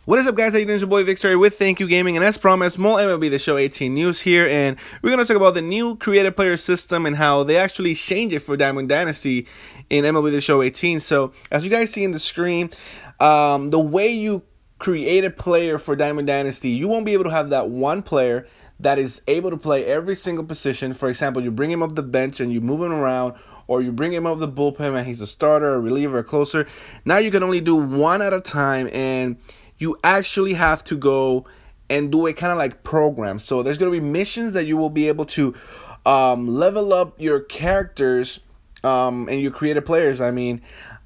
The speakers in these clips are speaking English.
What is up, guys? How you doing? It's your boy Victor with Thank You Gaming, and as promised, more MLB The Show 18 news here, and we're going to talk about the new creative player system and how they actually changed it for Diamond Dynasty in MLB The Show 18. So, as you guys see in the screen, the way you create a player for Diamond Dynasty, you won't be able to have that one player that is able to play every single position. For example, you bring him up the bench and you move him around, or you bring him up the bullpen and he's a starter, a reliever, a closer. Now you can only do one at a time, and you actually have to go and do a kind of like program. So there's going to be missions that you will be able to level up your characters and your creative players. I mean,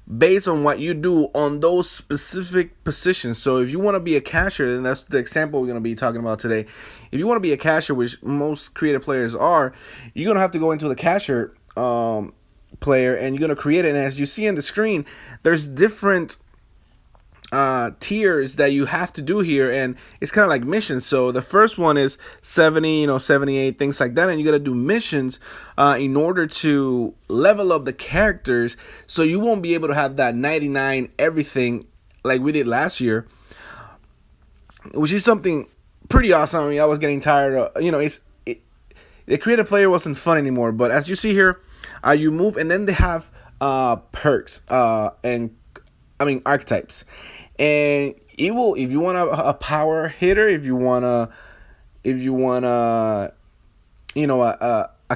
based on what you do on those specific positions. So if you want to be a catcher, and that's the example we're going to be talking about today. If you want to be a catcher, which most creative players are, you're going to have to go into the catcher player and you're going to create it. And as you see on the screen, there's different tiers that you have to do here, and it's kind of like missions. So the first one is 70, 78, things like that, and you got to do missions in order to level up the characters, so you won't be able to have that 99 everything like we did last year, which is something pretty awesome. I mean, I was getting tired of, the creative player wasn't fun anymore. But as you see here, you move, and then they have perks and archetypes. And it will, if you want a power hitter, if you want a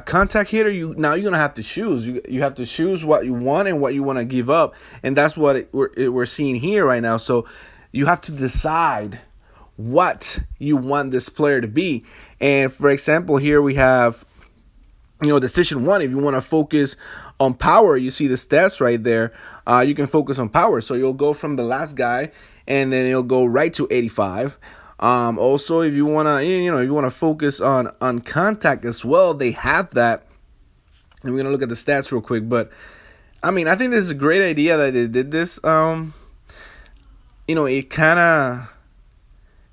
contact hitter, you're gonna have to choose. You have to choose what you want and what you want to give up, and that's what we're seeing here right now. So you have to decide what you want this player to be. And for example, here we have, decision one. If you want to focus on power, you see the stats right there. You can focus on power, so you'll go from the last guy, and then you'll go right to 85. Also, if you wanna, if you wanna focus on contact as well, they have that. And we're gonna look at the stats real quick. But I mean, I think this is a great idea that they did this. It kind of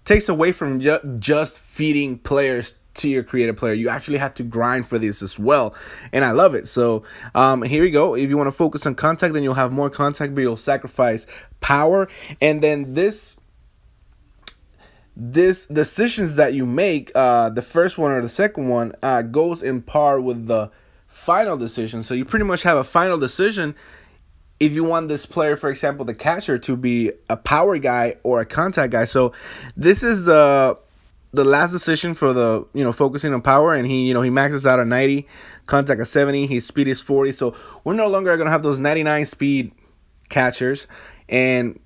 takes away from just feeding players to your creative player. You actually have to grind for this as well, and I love it. So here you go. If you want to focus on contact, then you'll have more contact, but you'll sacrifice power. And then this decisions that you make, the first one or the second one, goes in par with the final decision. So you pretty much have a final decision if you want this player, for example, the catcher, to be a power guy or a contact guy. So this is the last decision for the, focusing on power, and he maxes out at 90, contact at 70, his speed is 40. So we're no longer going to have those 99 speed catchers. And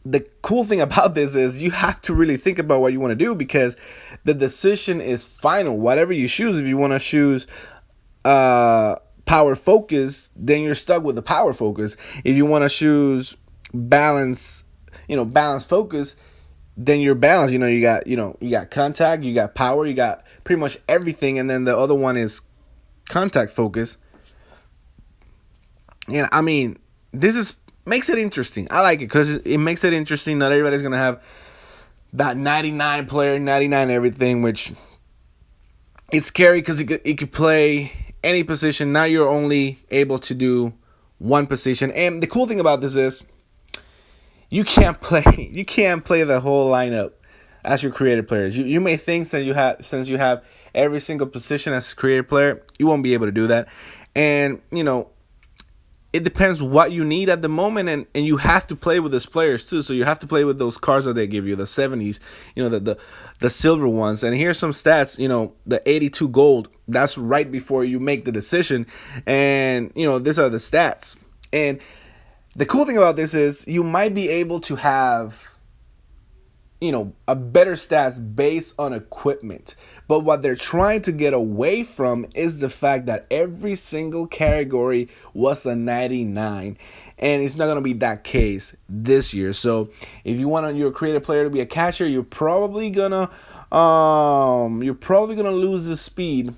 the cool thing about this is you have to really think about what you want to do, because the decision is final. Whatever you choose, if you want to choose power focus, then you're stuck with the power focus. If you want to choose balance focus, then you're balanced. You got contact, you got power, you got pretty much everything, and then the other one is contact focus. And I mean, this makes it interesting. I like it because it makes it interesting. Not everybody's gonna have that 99 player, 99 everything, which it's scary because it could play any position. Now you're only able to do one position, and the cool thing about this is you can't play the whole lineup as your creative players. You may think since you have every single position as a creative player, you won't be able to do that. And it depends what you need at the moment, and you have to play with those players too. So you have to play with those cards that they give you, the 70s, the silver ones. And here's some stats, the 82 gold, that's right before you make the decision. And these are the stats. And the cool thing about this is you might be able to have, a better stats based on equipment. But what they're trying to get away from is the fact that every single category was a 99. And it's not going to be that case this year. So if you want your creative player to be a catcher, you're probably gonna lose the speed.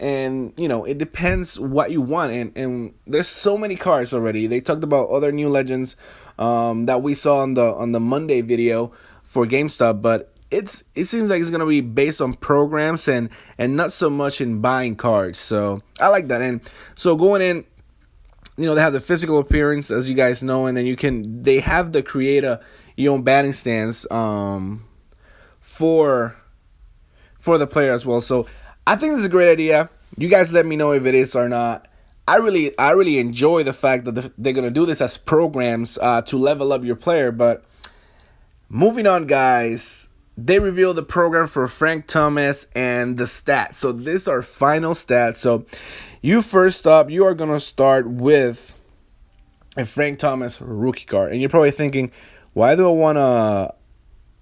And it depends what you want, and there's so many cards already. They talked about other new legends that we saw on the Monday video for GameStop, but it seems like it's gonna be based on programs and not so much in buying cards. So I like that. And so going in, they have the physical appearance, as you guys know, and then they have the create a your own batting stance for the player as well. So I think this is a great idea. You guys let me know if it is or not. I really enjoy the fact that they're gonna do this as programs to level up your player. But moving on, guys, they revealed the program for Frank Thomas and the stats. So these are final stats. So you first up, you are gonna start with a Frank Thomas rookie card, and you're probably thinking, why do I want a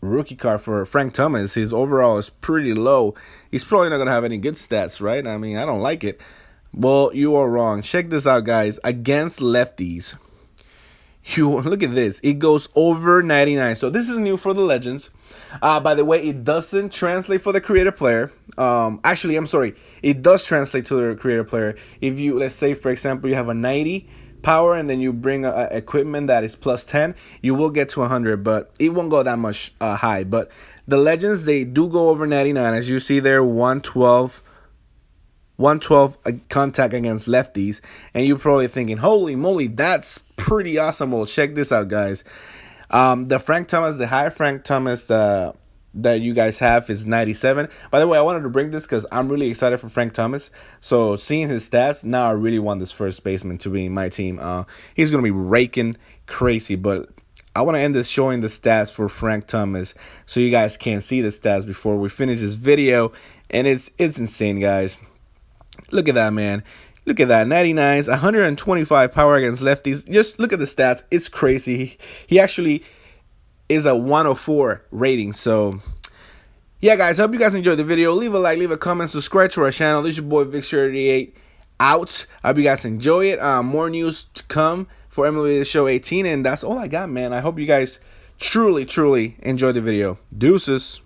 rookie card for Frank Thomas? His overall is pretty low. He's probably not going to have any good stats, right? I mean, I don't like it. Well, you are wrong. Check this out, guys. Against lefties, you look at this. It goes over 99. So this is new for the Legends. By the way, it doesn't translate for the creative player. Actually, I'm sorry. It does translate to the creative player. If you, let's say, for example, you have a 90 power and then you bring equipment that is plus 10, you will get to 100, but it won't go that much high. But the Legends, they do go over 99. As you see there, 112 contact against lefties, and you're probably thinking, holy moly, that's pretty awesome. Well, check this out, guys. The Frank Thomas, the higher Frank Thomas that you guys have is 97. By the way, I wanted to bring this because I'm really excited for Frank Thomas. So seeing his stats, now I really want this first baseman to be in my team. He's going to be raking crazy, but I want to end this showing the stats for Frank Thomas so you guys can see the stats before we finish this video. And it's insane, guys. Look at that, man. Look at that. 99s, 125 power against lefties. Just look at the stats. It's crazy. He actually is a 104 rating. So yeah, guys, I hope you guys enjoyed the video. Leave a like, leave a comment, subscribe to our channel. This is your boy Vic38 out. I hope you guys enjoy it. More news to come for MLB The Show 18, and that's all I got, man. I hope you guys truly enjoyed the video. Deuces.